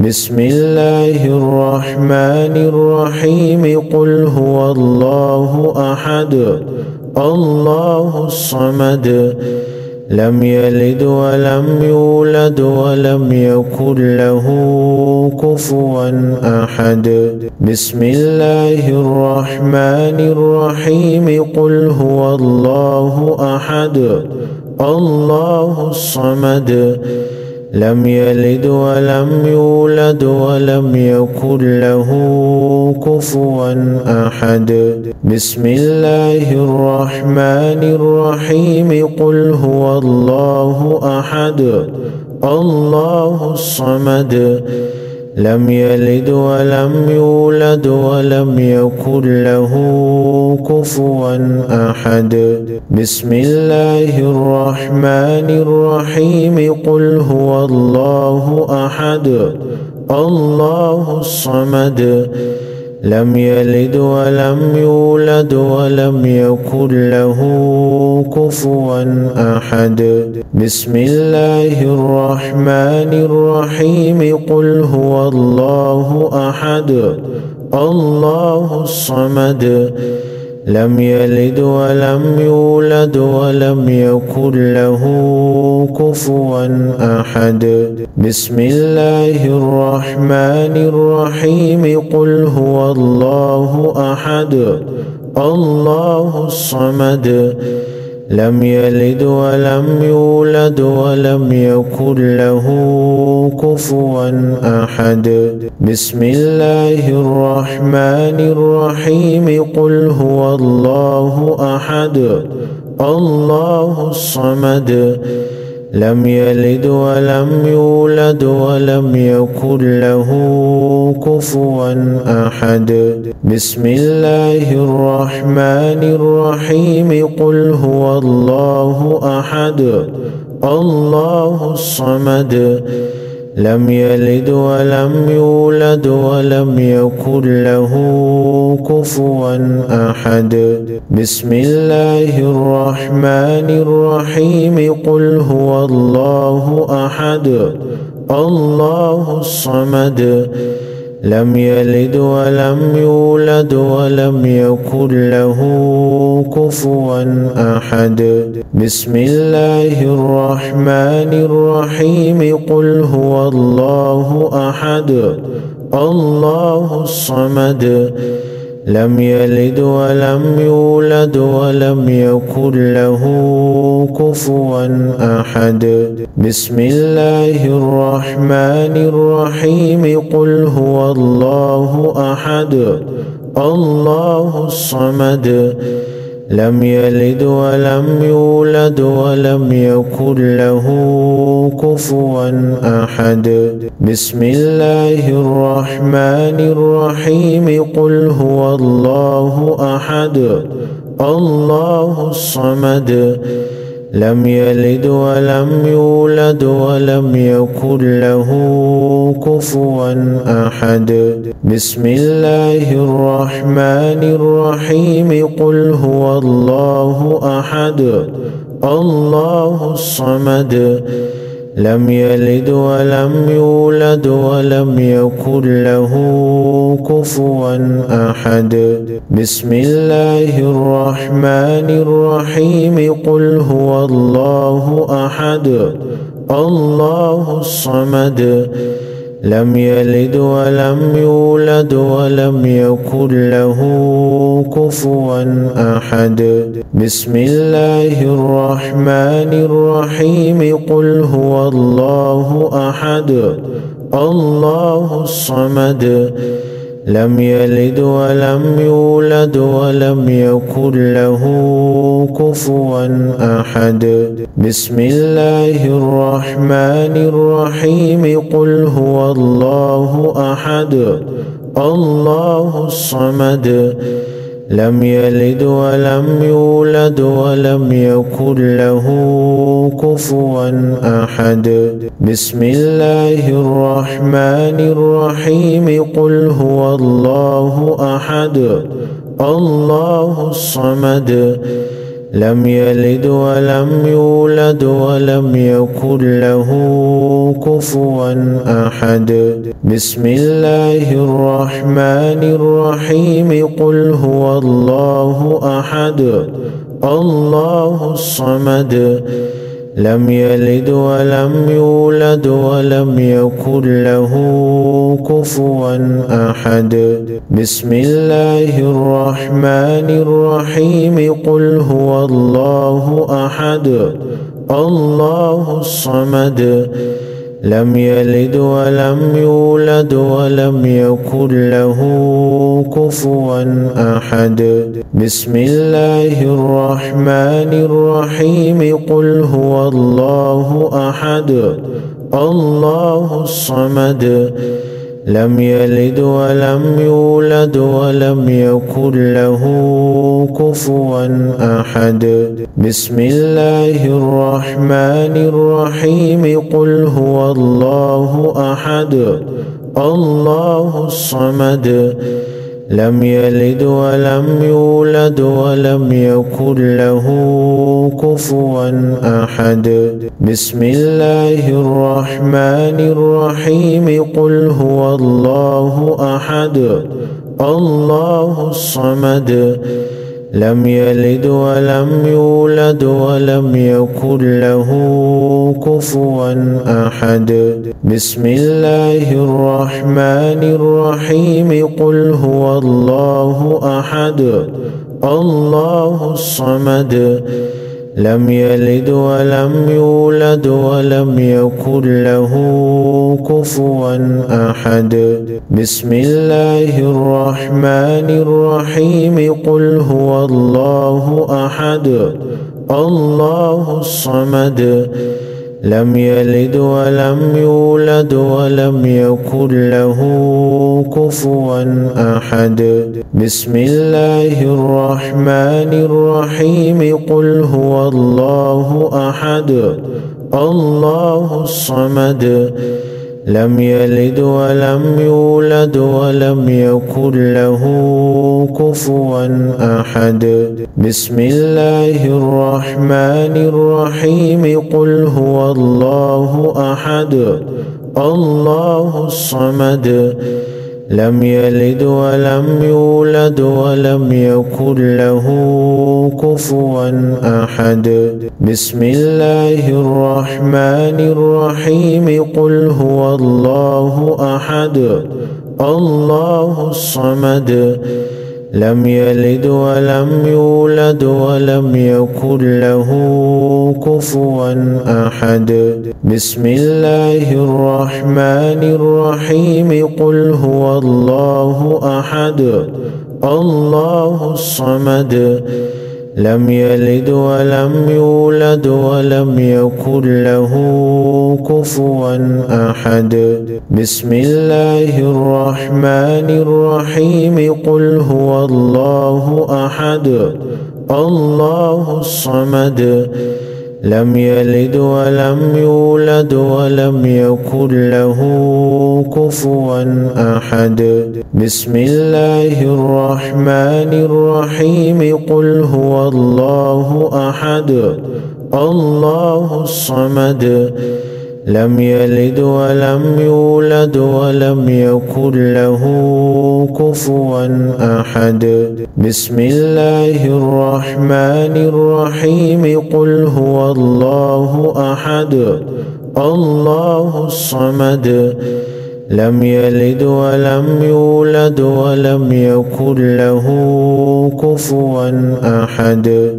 بسم الله الرحمن الرحيم قل هو الله أحد الله الصمد لم يلد ولم يولد ولم يكن له كفوا أحد بسم الله الرحمن الرحيم قل هو الله أحد الله الصمد لم يلد ولم يولد ولم يكن له كفوا أحد بسم الله الرحمن الرحيم قل هو الله أحد الله الصمد لم يلد ولم يولد ولم يكن له كفوا أحد بسم الله الرحمن الرحيم قل هو الله أحد الله الصمد لم يلد ولم يولد ولم يكن له كفوا أحد بسم الله الرحمن الرحيم قل هو الله أحد الله الصمد لم يلد ولم يولد ولم يكن له كفوا أحد بسم الله الرحمن الرحيم قل هو الله أحد الله الصمد لم يلد ولم يولد ولم يكن له كفوا أحد بسم الله الرحمن الرحيم قل هو الله أحد الله الصمد لم يلد ولم يولد ولم يكن له كفوا أحد بسم الله الرحمن الرحيم قل هو الله أحد الله الصمد لم يلد ولم يولد ولم يكن له كفوا أحد بسم الله الرحمن الرحيم قل هو الله أحد الله الصمد لم يلد ولم يولد ولم يكن له كفوا أحد بسم الله الرحمن الرحيم قل هو الله أحد الله الصمد لم يلد ولم يولد ولم يكن له كفوا أحد بسم الله الرحمن الرحيم قل هو الله أحد الله الصمد لم يلد ولم يولد ولم يكن له كفوا أحد بسم الله الرحمن الرحيم قل هو الله أحد الله الصمد لم يلد ولم يولد ولم يكن له كفوا أحد بسم الله الرحمن الرحيم قل هو الله أحد الله الصمد لم يلد ولم يولد ولم يكن له كفوا أحد بسم الله الرحمن الرحيم قل هو الله أحد الله الصمد لم يلد ولم يولد ولم يكن له كفوا أحد بسم الله الرحمن الرحيم قل هو الله أحد الله الصمد لم يلد ولم يولد ولم يكن له كفوا أحد بسم الله الرحمن الرحيم قل هو الله أحد الله الصمد لم يلد ولم يولد ولم يكن له كفوا أحد بسم الله الرحمن الرحيم قل هو الله أحد الله الصمد لم يلد ولم يولد ولم يكن له كفوا أحد. بسم الله الرحمن الرحيم قل هو الله أحد الله الصمد لم يلد ولم يولد ولم يكن له كفوا أحد. بسم الله الرحمن الرحيم قل هو الله أحد الله الصمد لم يلد ولم يولد ولم يكن له كفوا أحد. بسم الله الرحمن الرحيم قل هو الله أحد الله الصمد لم يلد ولم يولد ولم يكن له كفوا أحد. بسم الله الرحمن الرحيم قل هو الله أحد الله الصمد لم يلد ولم يولد ولم يكن له كفوا أحد. بسم الله الرحمن الرحيم قل هو الله أحد الله الصمد لم يلد ولم يولد ولم يكن له كفوا أحد. بسم الله الرحمن الرحيم قل هو الله أحد الله الصمد لم يلد ولم يولد ولم يكن له كفوا أحد. بسم الله الرحمن الرحيم قل هو الله أحد الله الصمد لم يلد ولم يولد ولم يكن له كفوا أحد. بسم الله الرحمن الرحيم قل هو الله أحد الله الصمد لم يلد ولم يولد ولم يكن له كفوا أحد. بسم الله الرحمن الرحيم قل هو الله أحد الله الصمد لم يلد ولم يولد ولم يكن له كفوا أحد. بسم الله الرحمن الرحيم قل هو الله أحد الله الصمد لم يلد ولم يولد ولم يكن له كفوا أحد. بسم الله الرحمن الرحيم قل هو الله أحد الله الصمد لم يلد ولم يولد ولم يكن له كفوا أحد. بسم الله الرحمن الرحيم قل هو الله أحد الله الصمد لم يلد ولم يولد ولم يكن له كفوا أحد. بسم الله الرحمن الرحيم قل هو الله أحد الله الصمد لم يلد ولم يولد ولم يكن له كفوا أحد. بسم الله الرحمن الرحيم قل هو الله أحد الله الصمد لم يلد ولم يولد ولم يكن له كفوا أحد.